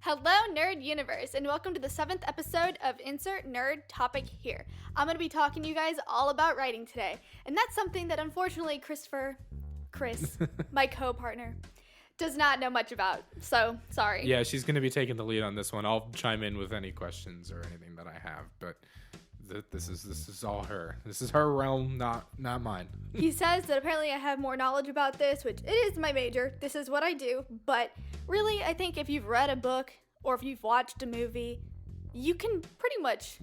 Hello, Nerd Universe, and welcome to the 7th episode of Insert Nerd Topic Here. I'm going to be talking to you guys all about writing today, and that's something that unfortunately Chris, my co-partner, does not know much about, so sorry. Yeah, she's going to be taking the lead on this one. I'll chime in with any questions or anything that I have, but this is all her. This is her realm, not mine. He says that apparently I have more knowledge about this, which it is my major. This is what I do, but really, I think if you've read a book or if you've watched a movie, you can pretty much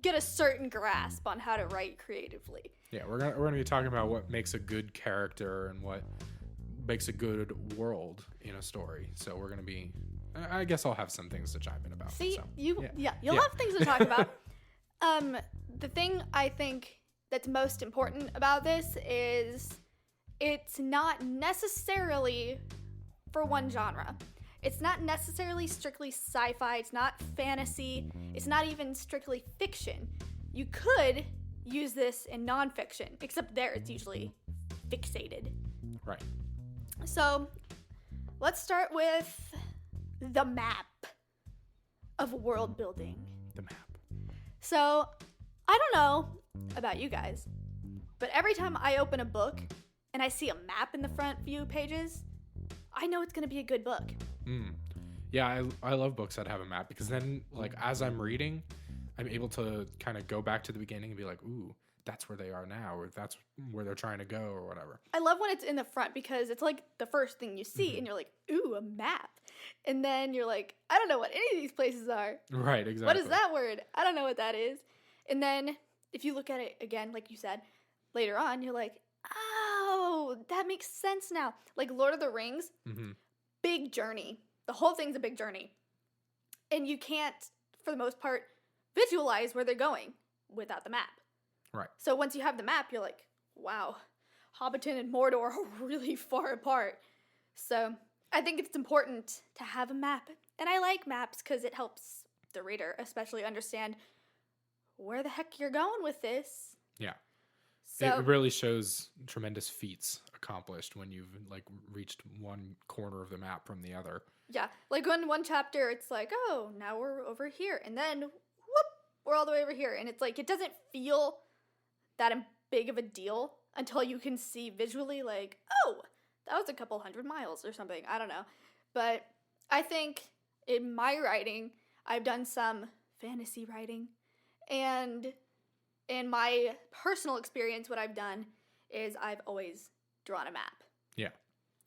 get a certain grasp on how to write creatively. Yeah, we're gonna be talking about what makes a good character and what makes a good world in a story. So we're gonna be. I guess I'll have some things to chime in about. See, so, you'll have things to talk about. The thing I think that's most important about this is it's not necessarily for one genre. It's not necessarily strictly sci-fi, it's not fantasy, it's not even strictly fiction. You could use this in nonfiction, except there it's usually fixated. Right. So, let's start with the map of world building. The map. So, I don't know about you guys, but every time I open a book and I see a map in the front view pages, I know it's going to be a good book. Yeah, I love books that have a map because then, like, as I'm reading, I'm able to kind of go back to the beginning and be like, ooh, that's where they are now, or that's where they're trying to go, or whatever. I love when it's in the front because it's like the first thing you see and you're like, ooh, a map. And then you're like, I don't know what any of these places are. Right, exactly. What is that word? I don't know what that is. And then if you look at it again, like you said, later on, you're like, oh, that makes sense now. Like Lord of the Rings, big journey. The whole thing's a big journey. And you can't, for the most part, visualize where they're going without the map. Right. So once you have the map, you're like, wow, Hobbiton and Mordor are really far apart. So I think it's important to have a map. And I like maps because it helps the reader especially understand where the heck you're going with this. Yeah. So, it really shows tremendous feats accomplished when you've like reached one corner of the map from the other. Yeah, like in one chapter, it's like, oh, now we're over here. And then, whoop, we're all the way over here. And it's like, it doesn't feel that big of a deal until you can see visually like, oh, that was a couple 100 miles or something. I don't know. But I think in my writing, I've done some fantasy writing. And in my personal experience, what I've done is I've always drawn a map. Yeah.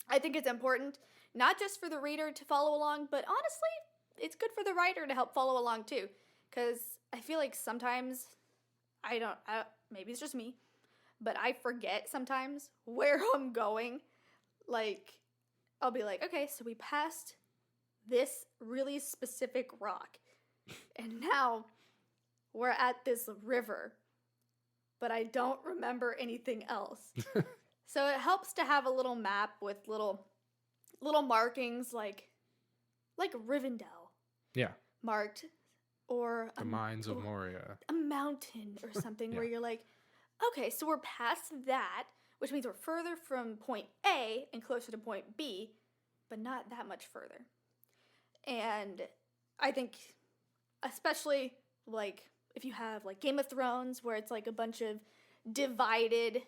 I think it's important, not just for the reader to follow along, but honestly, it's good for the writer to help follow along too. Because I feel like sometimes, maybe it's just me, but I forget sometimes where I'm going. Like, I'll be like, okay, so we passed this really specific rock. And now we're at this river. But I don't remember anything else. So it helps to have a little map with little markings like Rivendell. Yeah. Marked, or the Mines of Moria. A mountain or something where you're like, okay, so we're past that, which means we're further from point A and closer to point B, but not that much further. And I think especially like if you have like Game of Thrones where it's like a bunch of divided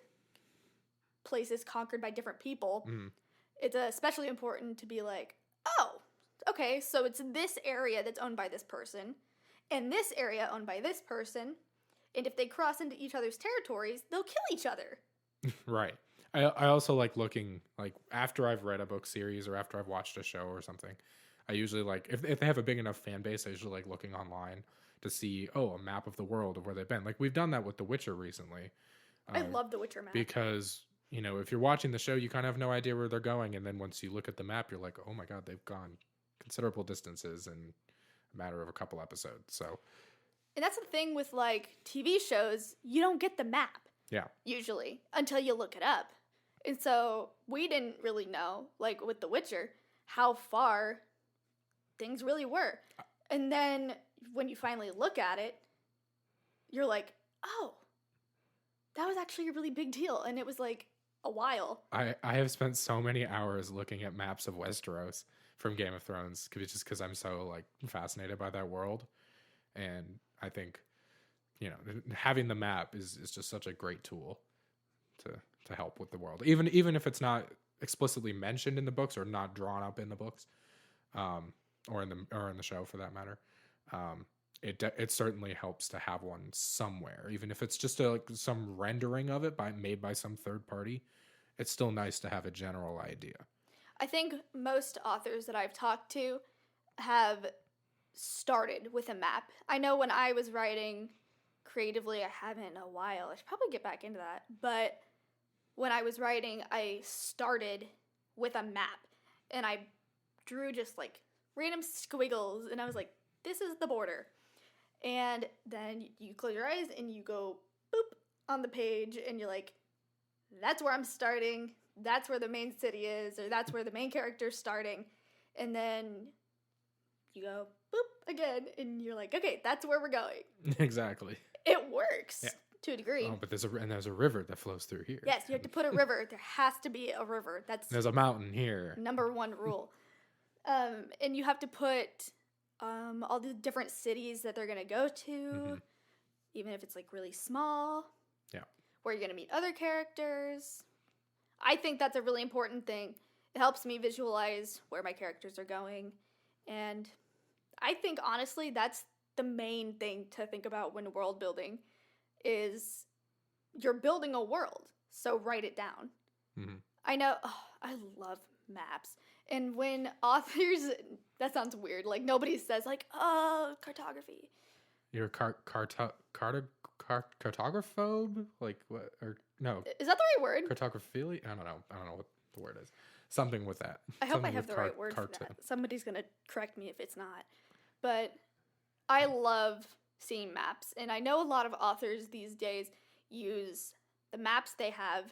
places conquered by different people, it's especially important to be like, oh, okay, so it's this area that's owned by this person, and this area owned by this person, and if they cross into each other's territories, they'll kill each other. Right. I also like looking, like, after I've read a book series or after I've watched a show or something, I usually like, if they have a big enough fan base, I usually like looking online to see, a map of the world of where they've been. Like, we've done that with The Witcher recently. I love The Witcher map. Because, if you're watching the show, you kind of have no idea where they're going. And then once you look at the map, you're like, oh my God, they've gone considerable distances in a matter of a couple episodes. So, and that's the thing with, like, TV shows, you don't get the map. Yeah. Usually, until you look it up. And so, we didn't really know, like, with The Witcher, how far things really were. And then when you finally look at it, you're like, oh, that was actually a really big deal. And it was like a while. I have spent so many hours looking at maps of Westeros from Game of Thrones, just because I'm so like fascinated by that world, and I think, you know, having the map is just such a great tool to help with the world, even if it's not explicitly mentioned in the books or not drawn up in the books, or in the show for that matter. It certainly helps to have one somewhere, even if it's just some rendering of it made by some third party. It's still nice to have a general idea. I think most authors that I've talked to have started with a map. I know when I was writing creatively, I haven't in a while. I should probably get back into that. But when I was writing, I started with a map, and I drew just like random squiggles, and I was like, this is the border. And then you close your eyes and you go boop on the page, and you're like, that's where I'm starting. That's where the main city is, or that's where the main character's starting. And then you go boop again, and you're like, okay, that's where we're going. Exactly. It works to a degree. Oh, but there's a river that flows through here. Yes, you have to put a river. There has to be a river. There's a mountain here. Number one rule. And you have to put all the different cities that they're going to go to, even if it's like really small. Yeah. Where you're going to meet other characters. I think that's a really important thing. It helps me visualize where my characters are going. And I think, honestly, that's the main thing to think about when world building is you're building a world. So write it down. Mm-hmm. I know, I love maps. And when authors, that sounds weird. Like, nobody says, like, cartography. You're a cartographobe? Like, what? Or, no. Is that the right word? Cartographily? I don't know what the word is. Something with that. I hope I have the right word for that. Somebody's going to correct me if it's not. But I love seeing maps. And I know a lot of authors these days use the maps they have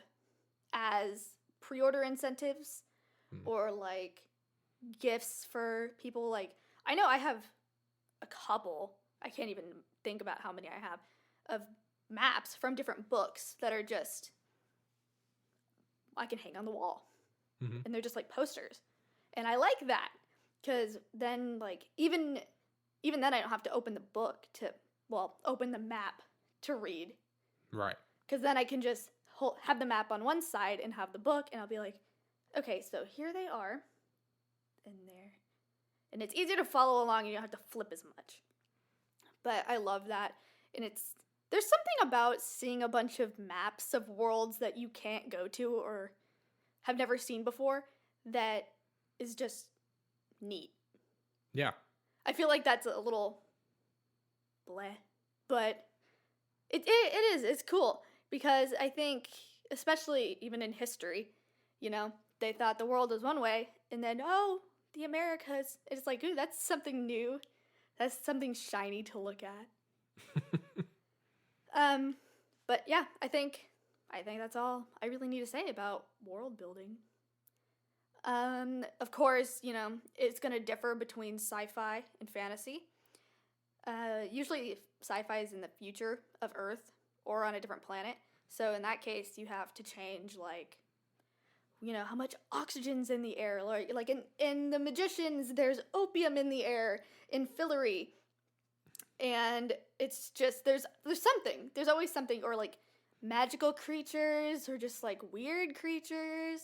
as pre-order incentives or like gifts for people. Like, I know I have a couple, I can't even think about how many I have, of maps from different books that are just, I can hang on the wall. And they're just like posters. And I like that because then like even then I don't have to open the book open the map to read. Right. Because then I can just have the map on one side and have the book, and I'll be like, okay, so here they are in there. And it's easier to follow along and you don't have to flip as much. But I love that. And there's something about seeing a bunch of maps of worlds that you can't go to or have never seen before that is just neat. Yeah. I feel like that's a little bleh, but it is. It's cool because I think, especially even in history, you know, they thought the world was one way, and then, the Americas. It's like, ooh, that's something new. That's something shiny to look at. But yeah, I think that's all I really need to say about world building. Of course, you know, it's going to differ between sci-fi and fantasy. Usually sci-fi is in the future of Earth or on a different planet. So in that case, you have to change, like, you know, how much oxygen's in the air. Like in The Magicians, there's opium in the air in Fillory. And it's just, there's something. There's always something. Or, like, magical creatures or just, like, weird creatures.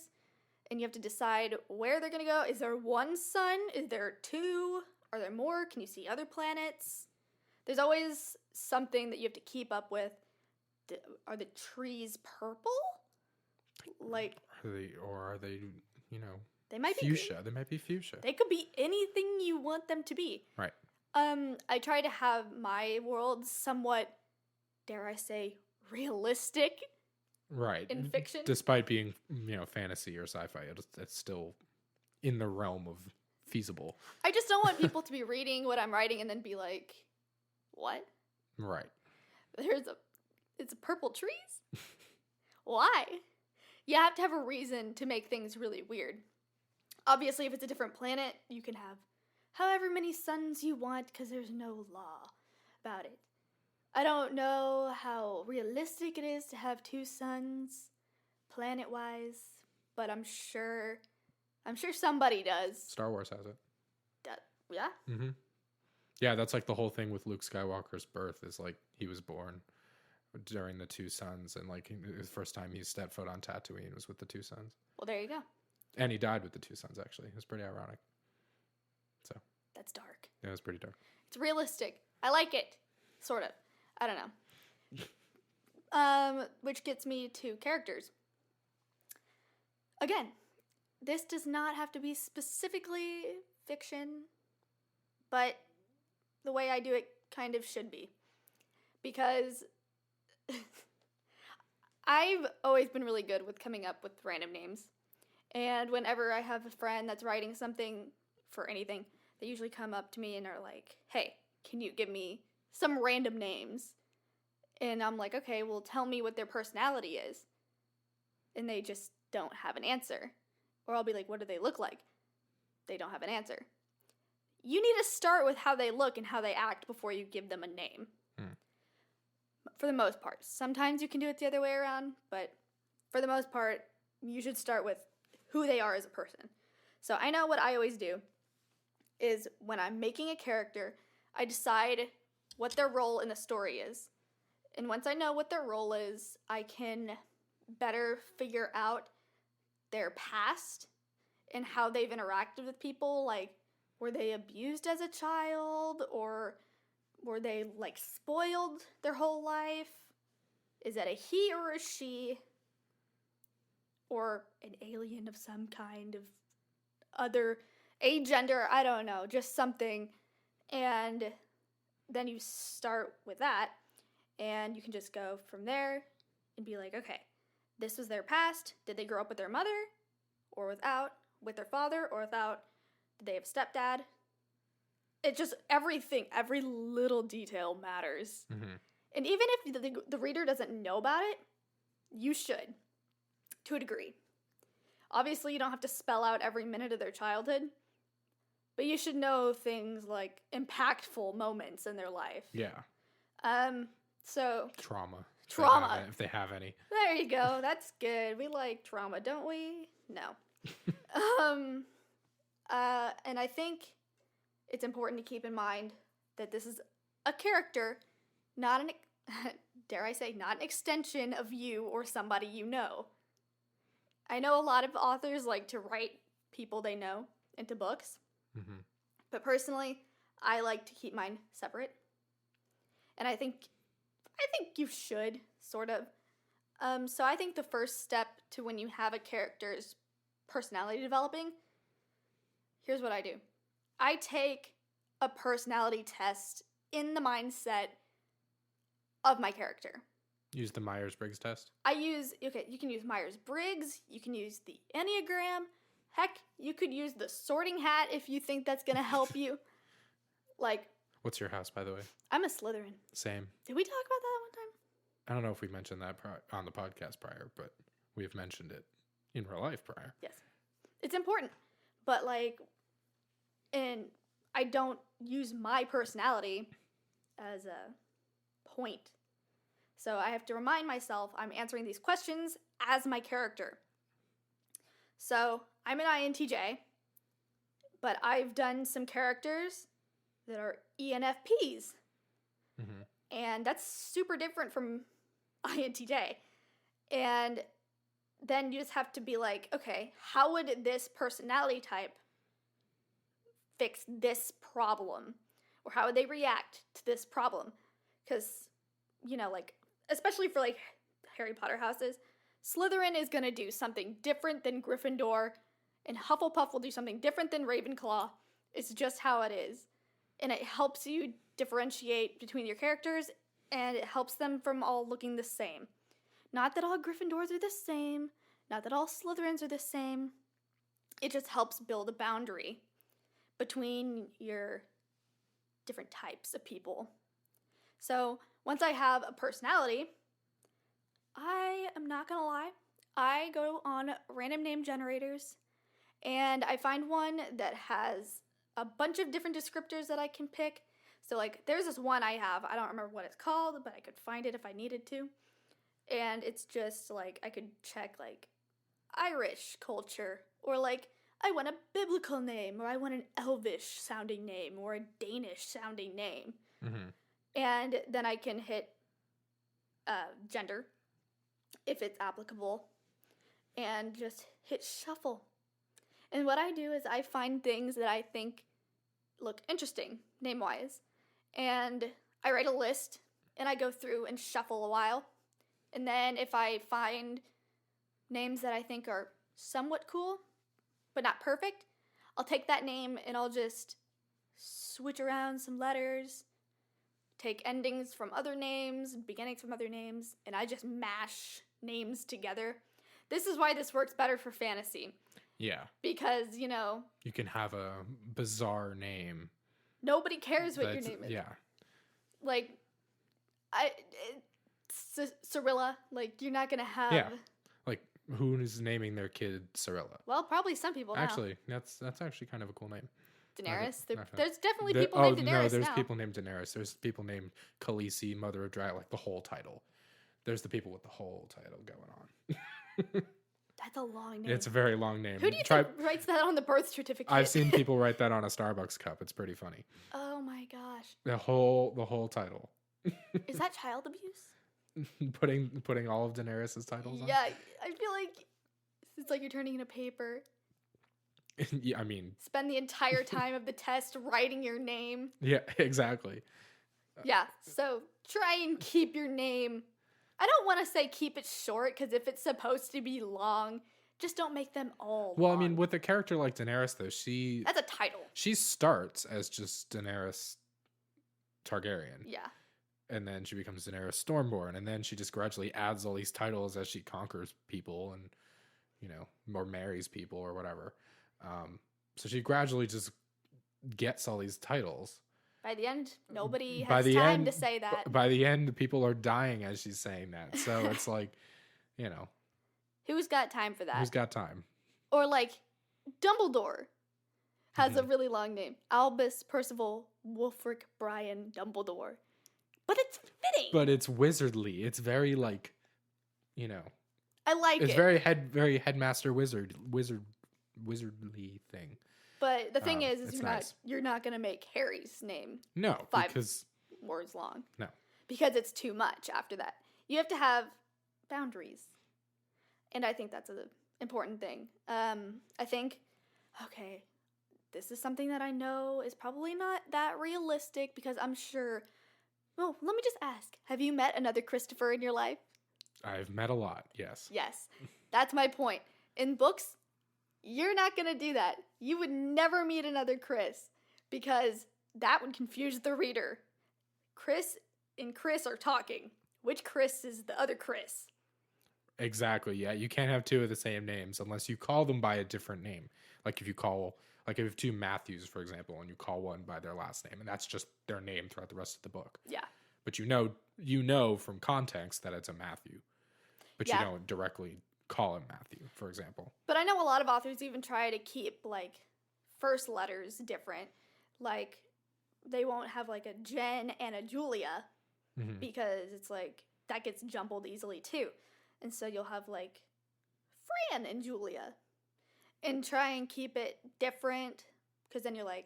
And you have to decide where they're going to go. Is there one sun? Is there two? Are there more? Can you see other planets? There's always something that you have to keep up with. Are the trees purple? Like, are they, you know, they might fuchsia. They might be fuchsia. They could be anything you want them to be. Right. I try to have my world somewhat, dare I say, realistic. Right. In fiction. Despite being, you know, fantasy or sci-fi, it's still in the realm of feasible. I just don't want people to be reading what I'm writing and then be like, what? Right. It's purple trees? Why? You have to have a reason to make things really weird. Obviously, if it's a different planet, you can have however many suns you want because there's no law about it. I don't know how realistic it is to have two suns, planet-wise, but I'm sure I'm sure somebody does. Star Wars has it. Yeah? Mm-hmm. Yeah, that's like the whole thing with Luke Skywalker's birth is like he was born during the two suns, and like the first time he stepped foot on Tatooine was with the two suns. Well, there you go. And he died with the two suns, actually. It was pretty ironic. So That's dark. it was pretty dark. It's realistic. I like it. Sort of. I don't know. Which gets me to characters. Again, this does not have to be specifically fiction, but the way I do it kind of should be. Because I've always been really good with coming up with random names. And whenever I have a friend that's writing something for anything, they usually come up to me and are like, hey, can you give me some random names? And I'm like, okay, well, tell me what their personality is. And they just don't have an answer. Or I'll be like, what do they look like? They don't have an answer. You need to start with how they look and how they act before you give them a name. For the most part. Sometimes you can do it the other way around, but for the most part, you should start with who they are as a person. So I know what I always do is when I'm making a character, I decide what their role in the story is. And once I know what their role is, I can better figure out their past and how they've interacted with people. Like, were they abused as a child, or were they like spoiled their whole life? Is that a he or a she? Or an alien of some kind of other agender, I don't know, just something. And then you start with that, and you can just go from there and be like, okay, this was their past. Did they grow up with their mother or without? With their father or without? Did they have a stepdad? It just, everything, every little detail matters. Mm-hmm. And even if the reader doesn't know about it, you should, to a degree. Obviously, you don't have to spell out every minute of their childhood, but you should know things like impactful moments in their life. Yeah. So Trauma. Trauma. If they have any. There you go. That's good. We like trauma, don't we? No. And I think it's important to keep in mind that this is a character, not an, dare I say, not an extension of you or somebody you know. I know a lot of authors like to write people they know into books, Mm-hmm. but personally, I like to keep mine separate. And I think you should, sort of. So I think the first step to when you have a character's personality developing, here's what I do. I take a personality test in the mindset of my character. Use the Myers-Briggs test. You can use Myers-Briggs, you can use the Enneagram, heck, you could use the sorting hat if you think that's going to help you. Like, What's your house, by the way? I'm a Slytherin. Same. Did we talk about that one time? I don't know if we mentioned that on the podcast prior, but we've mentioned it in real life prior. Yes. It's important. But, like, and I don't use my personality as a point. So I have to remind myself I'm answering these questions as my character. So I'm an INTJ, but I've done some characters that are ENFPs. Mm-hmm. And that's super different from INTJ. And then you just have to be like, okay, how would this personality type fix this problem? Or how would they react to this problem? Because, you know, like, especially for, like, Harry Potter houses, Slytherin is going to do something different than Gryffindor, and Hufflepuff will do something different than Ravenclaw. It's just how it is. And it helps you differentiate between your characters, and it helps them from all looking the same. Not that all Gryffindors are the same, not that all Slytherins are the same. It just helps build a boundary between your different types of people. So once I have a personality, I am not gonna lie, I go on random name generators and I find one that has a bunch of different descriptors that I can pick. So like there's this one I have, I don't remember what it's called, but I could find it if I needed to. And it's just like I could check like Irish culture or like I want a biblical name, or I want an Elvish sounding name, or a Danish sounding name. Mm-hmm. And then I can hit gender, if it's applicable, and just hit shuffle. And what I do is I find things that I think look interesting, name-wise, and I write a list, and I go through and shuffle a while. And then if I find names that I think are somewhat cool, but not perfect, I'll take that name and I'll just switch around some letters, take endings from other names, beginnings from other names, and I just mash names together. This is why this works better for fantasy. Yeah. Because, you know, You can have a bizarre name. nobody cares what your name is. Yeah. Like, Cirilla, like, you're not going to have... Yeah. Like, who is naming their kid Cirilla? Well, probably some people now. Actually, that's actually kind of a cool name. Daenerys. Not sure. There's definitely people named Daenerys no, there's now. people named Daenerys. There's people named Khaleesi, Mother of Dragon, like the whole title. There's the people with the whole title going on. That's a long name. It's a very long name. Who do you think writes that on the birth certificate? I've seen people write that on a Starbucks cup. It's pretty funny. Oh my gosh. The whole title. Is that child abuse? putting all of Daenerys' titles on? Yeah, I feel like it's like you're turning in a paper. Yeah, I mean... Spend the entire time of the test writing your name. Yeah, exactly. Yeah, so try and keep your name... I don't want to say keep it short, because if it's supposed to be long, just don't make them all Well, long. I mean, with a character like Daenerys, though, That's a title. she starts as just Daenerys Targaryen. Yeah. And then she becomes Daenerys Stormborn, and then she just gradually adds all these titles as she conquers people and, you know, or marries people or whatever. So she gradually just gets all these titles. By the end, nobody has time to say that. By the end, people are dying as she's saying that. So it's like, you know. Who's got time for that? Who's got time? Or like, Dumbledore has a really long name. Albus Percival Wulfric Brian Dumbledore. But it's fitting. But it's wizardly. It's very like, you know. I like it. It's very headmaster wizardly thing. But the thing is nice. you're not gonna make Harry's name No, 5 because words long. No. Because it's too much after that. You have to have boundaries. And I think that's an important thing. I think, okay, this is something that I know is probably not that realistic because I'm sure... Well, let me just ask. Have you met another Christopher in your life? I've met a lot, yes. Yes. That's my point. In books, you're not going to do that. You would never meet another Chris because that would confuse the reader. Chris and Chris are talking. Which Chris is the other Chris? Exactly, yeah. You can't have two of the same names unless you call them by a different name. Like if you have two Matthews, for example, and you call one by their last name, and that's just their name throughout the rest of the book. Yeah. But you know from context that it's a Matthew. But you don't directly call him Matthew, for example. But I know a lot of authors even try to keep, like, first letters different. Like, they won't have, like, a Jen and a Julia because it's, like, that gets jumbled easily, too. And so you'll have, like, Fran and Julia. And try and keep it different because then you're like...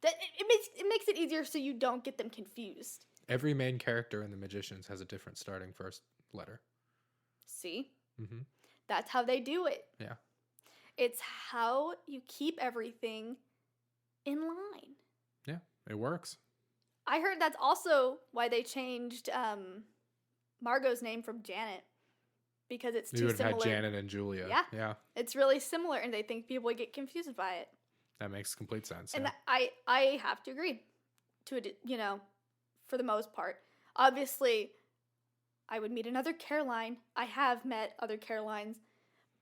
It makes it easier so you don't get them confused. Every main character in The Magicians has a different starting first letter. See? Mm-hmm. That's how they do it. Yeah. It's how you keep everything in line. Yeah, it works. I heard that's also why they changed Margot's name from Janet. Because it's too similar. You would have had Janet and Julia. Yeah. Yeah. It's really similar, and they think people would get confused by it. That makes complete sense. And yeah. I have to agree to it, you know, for the most part. Obviously, I would meet another Caroline. I have met other Carolines,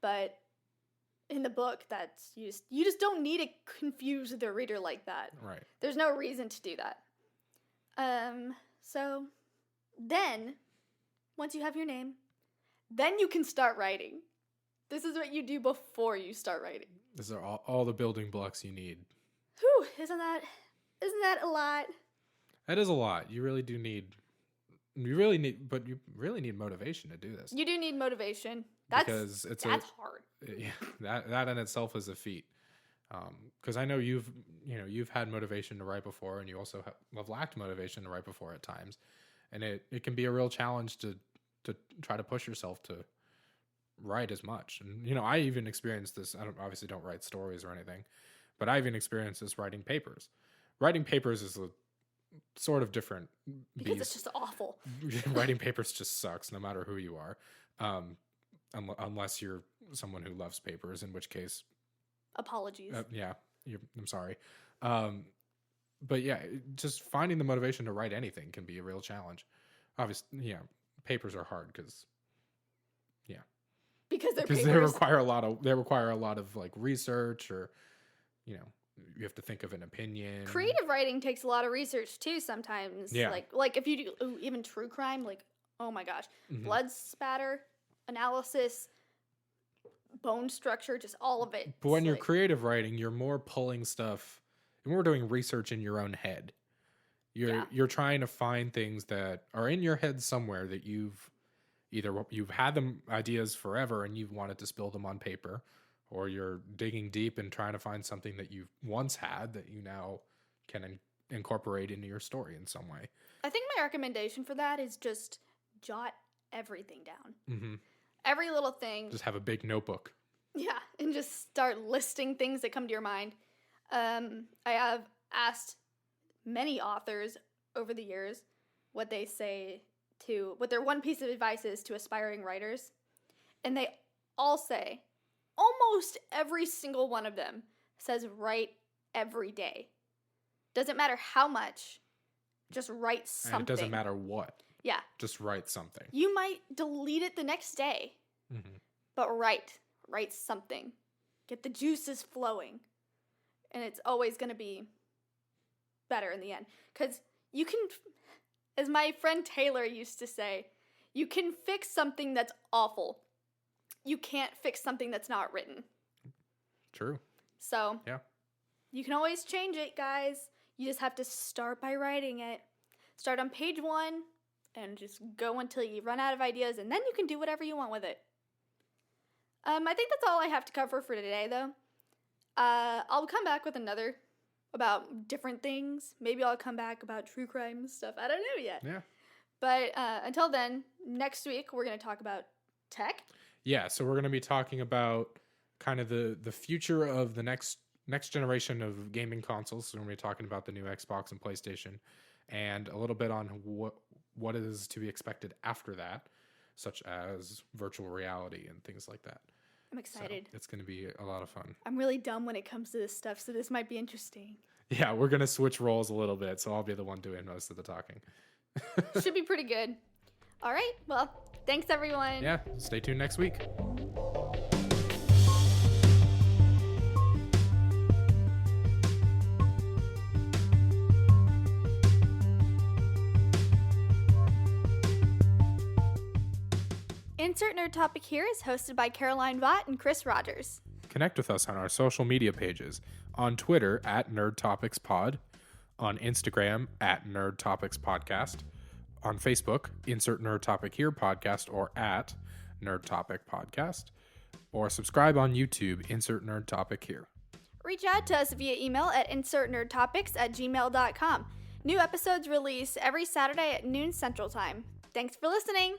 but in the book, that's you just don't need to confuse the reader like that. Right. There's no reason to do that. So then, once you have your name, then you can start writing. This is what you do before you start writing. These are all the building blocks you need. Whew, isn't that a lot? That is a lot. You really need motivation to do this. You do need motivation. That's hard. Yeah, that in itself is a feat. Because I know you've had motivation to write before, and you also have lacked motivation to write before at times, and it can be a real challenge to try to push yourself to write as much. And I even experienced this. I obviously don't write stories or anything, but I even experienced this writing papers. Writing papers is a sort of different because beast. it's just awful. Writing papers just sucks, no matter who you are, unless you're someone who loves papers, in which case, apologies. I'm sorry. But yeah, just finding the motivation to write anything can be a real challenge. Obviously, papers are hard because they require a lot of like research, or you have to think of an opinion. Creative writing takes a lot of research too sometimes. Yeah. Like if you do even true crime, like, oh my gosh, blood spatter analysis, bone structure, just all of it. But when you're creative writing, you're more pulling stuff, you're more doing research in your own head. You're trying to find things that are in your head somewhere that you've had them ideas forever and you've wanted to spill them on paper, or you're digging deep and trying to find something that you once had that you now can incorporate into your story in some way. I think my recommendation for that is just jot everything down. Mm-hmm. Every little thing. Just have a big notebook. Yeah, and just start listing things that come to your mind. I have asked many authors over the years what their one piece of advice is to aspiring writers. And they all say, almost every single one of them says write every day. Doesn't matter how much, just write something. And it doesn't matter what. Yeah. Just write something. You might delete it the next day, but write something. Get the juices flowing. And it's always going to be better in the end. Because you can, as my friend Taylor used to say, you can fix something that's awful. You can't fix something that's not written. True. So, yeah, you can always change it, guys. You just have to start by writing it. Start on page 1 and just go until you run out of ideas, and then you can do whatever you want with it. I think that's all I have to cover for today, though. I'll come back with another about different things. Maybe I'll come back about true crime stuff. I don't know yet. Yeah. But until then, next week we're going to talk about tech. Yeah, so we're going to be talking about kind of the future of the next generation of gaming consoles. So we're going to be talking about the new Xbox and PlayStation, and a little bit on what is to be expected after that, such as virtual reality and things like that. I'm excited. So it's going to be a lot of fun. I'm really dumb when it comes to this stuff, so this might be interesting. Yeah, we're going to switch roles a little bit, so I'll be the one doing most of the talking. Should be pretty good. All right, well, thanks everyone. Yeah, stay tuned next week. Insert Nerd Topic Here is hosted by Caroline Vaught and Chris Rogers. Connect with us on our social media pages. On Twitter @NerdTopicsPod. On Instagram @NerdTopicsPodcast. On Facebook, Insert Nerd Topic Here Podcast or @Nerd Topic Podcast. Or subscribe on YouTube, Insert Nerd Topic Here. Reach out to us via email at insertnerdtopics@gmail.com. New episodes release every Saturday at noon Central Time. Thanks for listening.